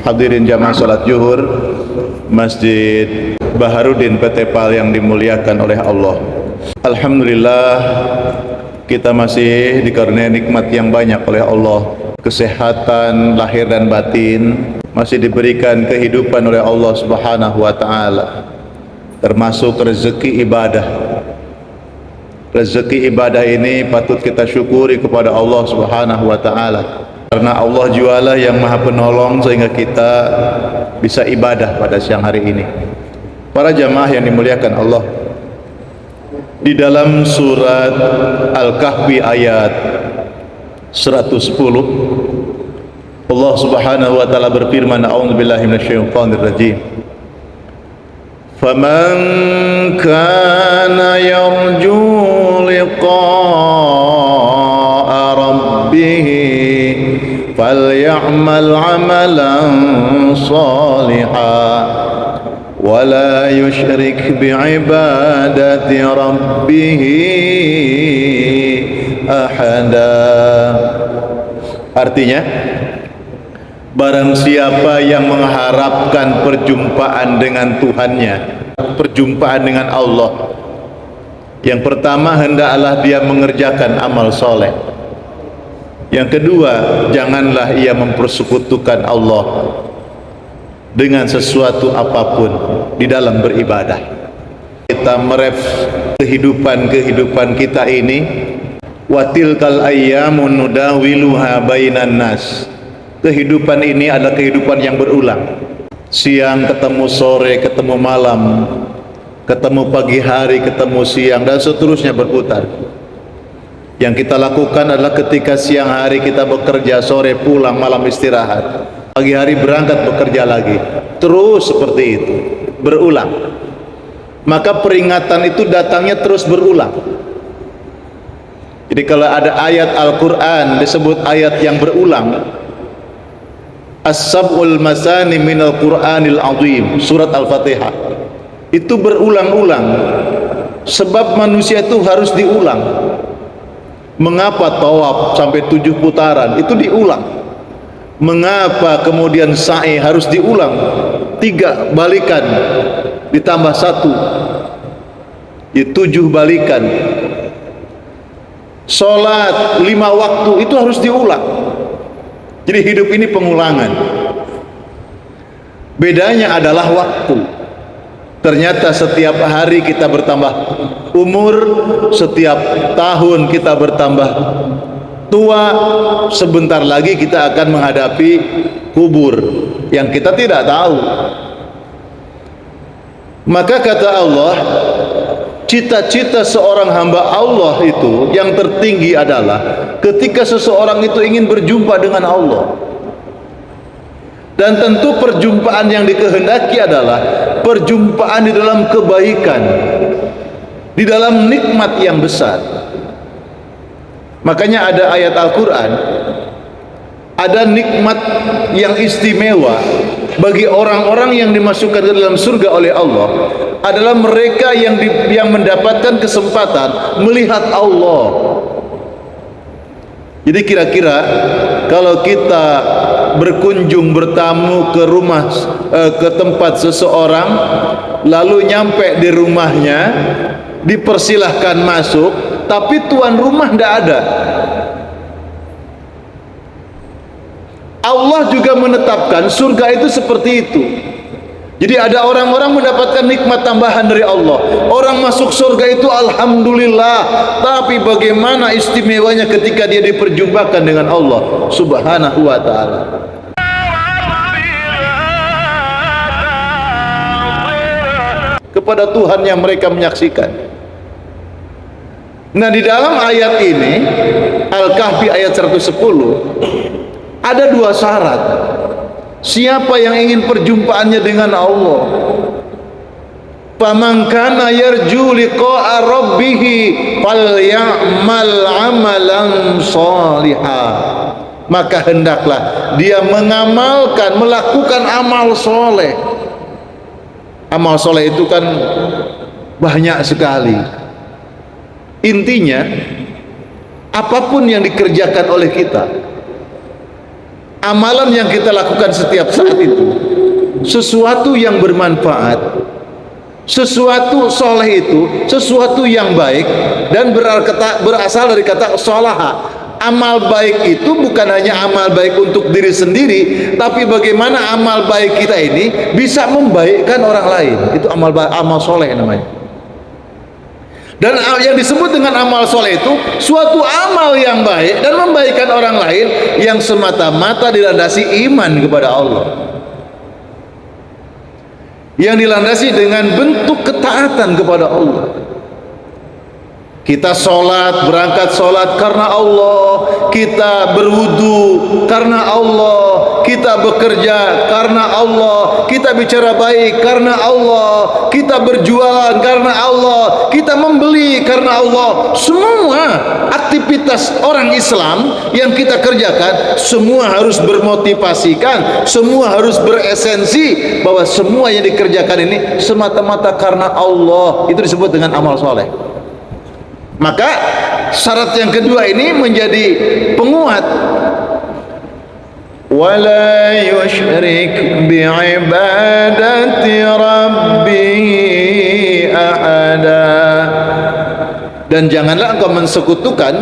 hadirin jamaah salat zuhur Masjid Baharudin PT PAL yang dimuliakan oleh Allah. Alhamdulillah, kita masih dikaruniai nikmat yang banyak oleh Allah. Kesehatan lahir dan batin, masih diberikan kehidupan oleh Allah Subhanahu wa taala, termasuk rezeki ibadah. Rezeki ibadah ini patut kita syukuri kepada Allah Subhanahu wa taala, karena Allah jualah yang maha penolong sehingga kita bisa ibadah pada siang hari ini. Para jamaah yang dimuliakan Allah, di dalam surat Al-Kahfi ayat 110, Allah Subhanahu wa taala berfirman, a'udzubillahi minasyaitonir rajim. Faman kana yarju liqa'a rabbih falyamal 'amalan shalihan wa la yusyrik bi'ibadati rabbih ahada. Artinya, barang siapa yang mengharapkan perjumpaan dengan Tuhannya, perjumpaan dengan Allah, yang pertama hendaklah dia mengerjakan amal soleh. Yang kedua, janganlah ia mempersekutukan Allah dengan sesuatu apapun di dalam beribadah. Kita meref kehidupan kita ini, watilkal ayyamun nudawiluha bainan nas. Kehidupan ini adalah kehidupan yang berulang. Siang ketemu sore, ketemu malam, ketemu pagi hari, ketemu siang, dan seterusnya berputar. Yang kita lakukan adalah ketika siang hari kita bekerja, sore pulang, malam istirahat, pagi hari berangkat bekerja lagi. Terus seperti itu, berulang. Maka peringatan itu datangnya terus berulang. Jadi kalau ada ayat Al-Quran disebut ayat yang berulang, As-sab'ul masani minal Qur'anil azim, surat Al-Fatihah, itu berulang-ulang. Sebab manusia itu harus diulang. Mengapa tawaf sampai 7 putaran? Itu diulang. Mengapa kemudian sa'i harus diulang? 3 balikan ditambah 1, 7 balikan. Sholat 5 waktu itu harus diulang. Jadi hidup ini pengulangan. Bedanya adalah waktu. Ternyata setiap hari kita bertambah umur, setiap tahun kita bertambah tua. Sebentar lagi kita akan menghadapi kubur yang kita tidak tahu. Maka kata Allah, cita-cita seorang hamba Allah itu yang tertinggi adalah ketika seseorang itu ingin berjumpa dengan Allah. Dan tentu perjumpaan yang dikehendaki adalah perjumpaan di dalam kebaikan, di dalam nikmat yang besar. Makanya ada ayat Al-Quran, ada nikmat yang istimewa bagi orang-orang yang dimasukkan ke dalam surga oleh Allah, adalah mereka yang mendapatkan kesempatan melihat Allah. Jadi kira-kira kalau kita berkunjung, bertamu ke rumah, ke tempat seseorang, lalu nyampe di rumahnya, dipersilahkan masuk, tapi tuan rumah tidak ada. Allah juga menetapkan surga itu seperti itu. Jadi ada orang-orang mendapatkan nikmat tambahan dari Allah. Orang masuk surga itu alhamdulillah, tapi bagaimana istimewanya ketika dia diperjumpakan dengan Allah Subhanahu wa taala. Kepada Tuhan yang mereka menyaksikan. Nah, di dalam ayat ini Al-Kahfi ayat 110 ada 2 syarat. Siapa yang ingin perjumpaannya dengan Allah? Faman kana yarju liqa'a rabbih falyamal 'amalan shalihan. Maka hendaklah dia mengamalkan, melakukan amal soleh. Amal soleh itu kan banyak sekali. Intinya apapun yang dikerjakan oleh kita, amalan yang kita lakukan setiap saat itu sesuatu yang bermanfaat, sesuatu soleh itu sesuatu yang baik dan berasal dari kata sholaha. Amal baik itu bukan hanya amal baik untuk diri sendiri, tapi bagaimana amal baik kita ini bisa membaikkan orang lain. Itu amal soleh namanya. Dan yang disebut dengan amal soleh itu suatu amal yang baik dan membaikkan orang lain yang semata-mata dilandasi iman kepada Allah, yang dilandasi dengan bentuk ketaatan kepada Allah. Kita sholat, berangkat sholat karena Allah, kita berwudu karena Allah, kita bekerja karena Allah, kita bicara baik karena Allah, kita berjualan karena Allah, kita membeli karena Allah. Semua aktivitas orang Islam yang kita kerjakan semua harus bermotivasikan, semua harus beresensi bahwa semua yang dikerjakan ini semata-mata karena Allah. Itu disebut dengan amal soleh. Maka syarat yang kedua ini menjadi penguat. Wala yusyrik bi'ibadati rabbih ahada. Dan janganlah engkau mensekutukan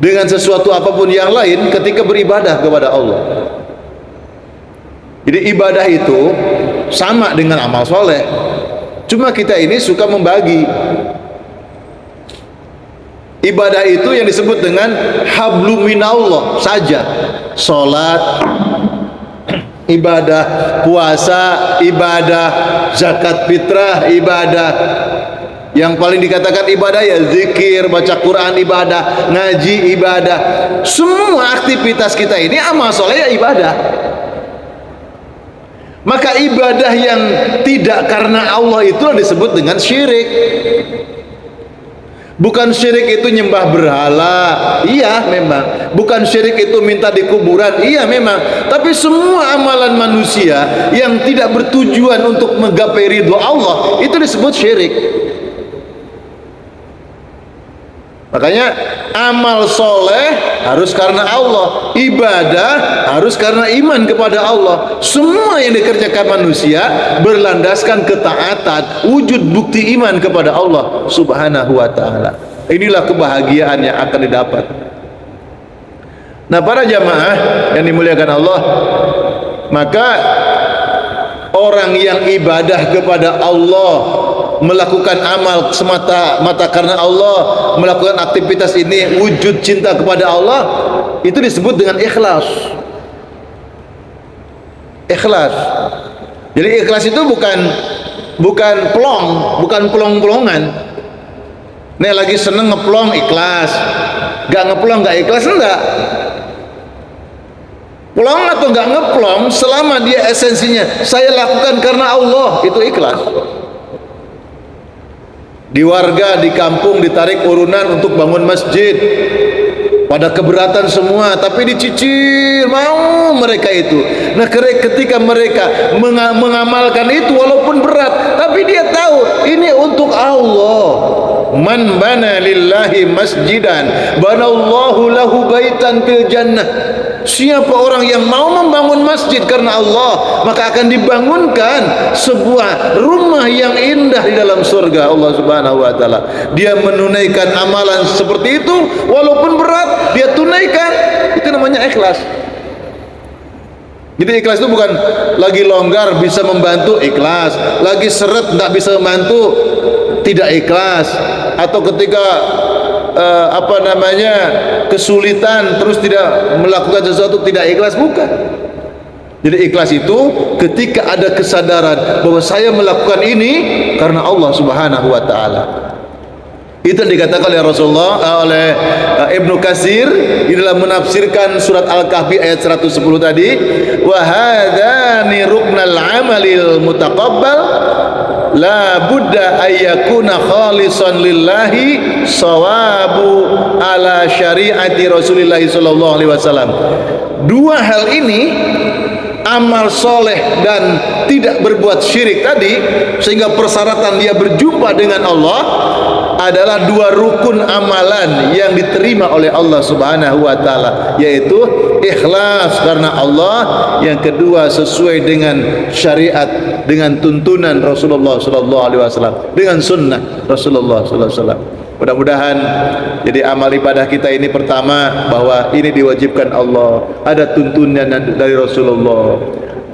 dengan sesuatu apapun yang lain ketika beribadah kepada Allah. Jadi ibadah itu sama dengan amal soleh, cuma kita ini suka membagi. Ibadah itu yang disebut dengan hablum minallah saja. Salat, ibadah puasa, ibadah zakat fitrah, ibadah. Yang paling dikatakan ibadah ya zikir, baca Quran ibadah, ngaji ibadah. Semua aktivitas kita ini amal soleh ya ibadah. Maka ibadah yang tidak karena Allah itu disebut dengan syirik. Bukan syirik itu nyembah berhala, iya memang. Bukan syirik itu minta di kuburan, iya memang. Tapi semua amalan manusia yang tidak bertujuan untuk menggapai ridho Allah itu disebut syirik. Makanya amal soleh harus karena Allah, ibadah harus karena iman kepada Allah. Semua yang dikerjakan manusia berlandaskan ketaatan, wujud bukti iman kepada Allah Subhanahu wa ta'ala. Inilah kebahagiaan yang akan didapat. Nah, para jamaah yang dimuliakan Allah, maka orang yang ibadah kepada Allah, melakukan amal semata-mata karena Allah, melakukan aktivitas ini wujud cinta kepada Allah, itu disebut dengan ikhlas. Ikhlas. Jadi ikhlas itu bukan pelong-pelongan. Nih lagi seneng ngeplong ikhlas, gak ngeplong gak ikhlas, enggak. Plong atau gak ngeplong selama dia esensinya saya lakukan karena Allah, itu ikhlas. Di warga di kampung ditarik urunan untuk bangun masjid, pada keberatan semua, tapi dicicil mau mereka itu. Nah, ketika mereka mengamalkan itu walaupun berat, tapi dia tahu ini untuk Allah. Man bana lillahi masjidan banallahu lahu baitan fil jannah. Siapa orang yang mau membangun masjid karena Allah, maka akan dibangunkan sebuah rumah yang indah di dalam surga Allah Subhanahu wa ta'ala. Dia menunaikan amalan seperti itu walaupun berat, dia tunaikan. Itu namanya ikhlas. Jadi ikhlas itu bukan lagi longgar bisa membantu, ikhlas. Lagi seret tidak bisa membantu, tidak ikhlas. Atau ketika kesulitan terus tidak melakukan sesuatu, tidak ikhlas, bukan. Jadi ikhlas itu ketika ada kesadaran bahwa saya melakukan ini karena Allah Subhanahu wa ta'ala. Itu yang dikatakan oleh Rasulullah, oleh Ibnu Katsir di dalam menafsirkan surat Al-Kahfi ayat 110 tadi, wa hadzani ruknal amalil mutaqabbal la budda ayyakuna khalisan lillahi sawabu ala syariati Rasulullah sallallahu alaihi wasallam. Dua hal ini, amal soleh dan tidak berbuat syirik tadi, sehingga persyaratan dia berjumpa dengan Allah, adalah dua rukun amalan yang diterima oleh Allah Subhanahu wa taala, yaitu ikhlas karena Allah, yang kedua sesuai dengan syariat, dengan tuntunan Rasulullah sallallahu alaihi wasallam, dengan sunnah Rasulullah sallallahu alaihi wasallam. Mudah-mudahan jadi amal ibadah kita ini, pertama bahwa ini diwajibkan Allah, ada tuntunan dari Rasulullah,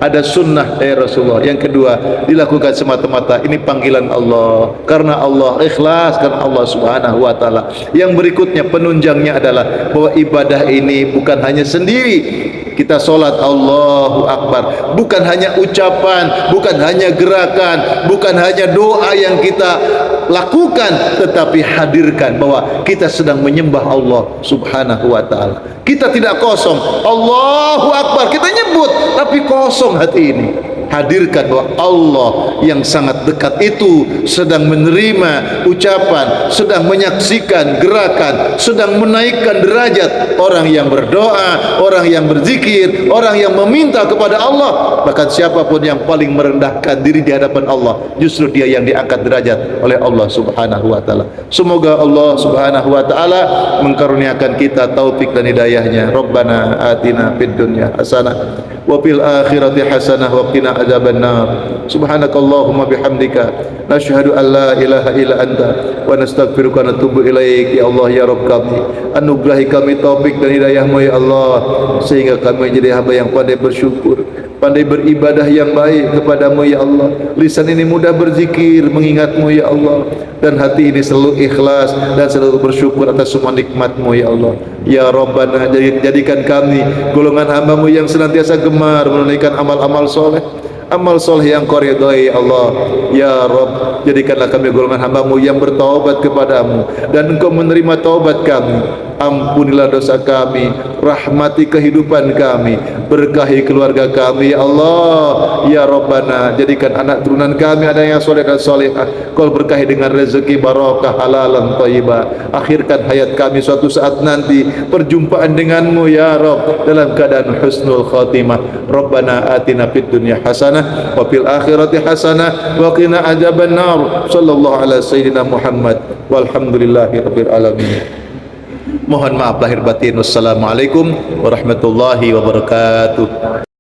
ada sunnah dari Rasulullah. Yang kedua, dilakukan semata-mata ini panggilan Allah, karena Allah, ikhlas karena Allah Subhanahu wa taala. Yang berikutnya penunjangnya adalah bahwa ibadah ini bukan hanya sendiri kita solat Allahu Akbar, bukan hanya ucapan, bukan hanya gerakan, bukan hanya doa yang kita lakukan, tetapi hadirkan bahwa kita sedang menyembah Allah Subhanahu wa taala. Kita tidak kosong, Allahu Akbar kita nyebut tapi kosong hati ini. Hadirkan bahwa Allah yang sangat dekat itu sedang menerima ucapan, sedang menyaksikan gerakan, sedang menaikkan derajat orang yang berdoa, orang yang berzikir, orang yang meminta kepada Allah. Bahkan siapapun yang paling merendahkan diri di hadapan Allah, justru dia yang diangkat derajat oleh Allah Subhanahu wa taala. Semoga Allah Subhanahu wa taala mengkaruniakan kita taufik dan hidayahnya. Rabbana atina fid dunya hasanah wa fil akhirati hasanah wa qina adzabannar. Subhanakallahumma bihamdika nasyhadu an la ilaha illa anta wa nastaghfiruka wa natubu ilaik. Ya Allah, ya Rabb kami, anugerahi kami taufik dan hidayah-Mu ya Allah, sehingga kami menjadi hamba yang pandai bersyukur, pandai beribadah yang baik kepadamu ya Allah. Lisan ini mudah berzikir mengingatmu ya Allah, dan hati ini selalu ikhlas dan selalu bersyukur atas semua nikmat-Mu ya Allah. Ya Rabbana, jadikan kami golongan hamba-Mu yang senantiasa gemar menunaikan amal-amal soleh, amal soleh yang Kau ridhai Allah. Ya Rabb, jadikanlah kami golongan hamba-Mu yang bertaubat kepadamu, dan Engkau menerima taubat kami. Ampunilah dosa kami, rahmati kehidupan kami, berkahi keluarga kami ya Allah. Ya Rabbana, jadikan anak turunan kami ada yang soleh dan solehah. Kau berkahi dengan rezeki barakah halalan thayyibah. Akhirkan hayat kami suatu saat nanti perjumpaan denganmu ya Rabb dalam keadaan husnul khatimah. Rabbana atina fid dunya hasanah wa fil akhirati hasanah wa qina adzabannar. Sallallahu ala sayyidina Muhammad walhamdulillahi rabbil alamin. Mohon maaf lahir batin. Wassalamualaikum warahmatullahi wabarakatuh.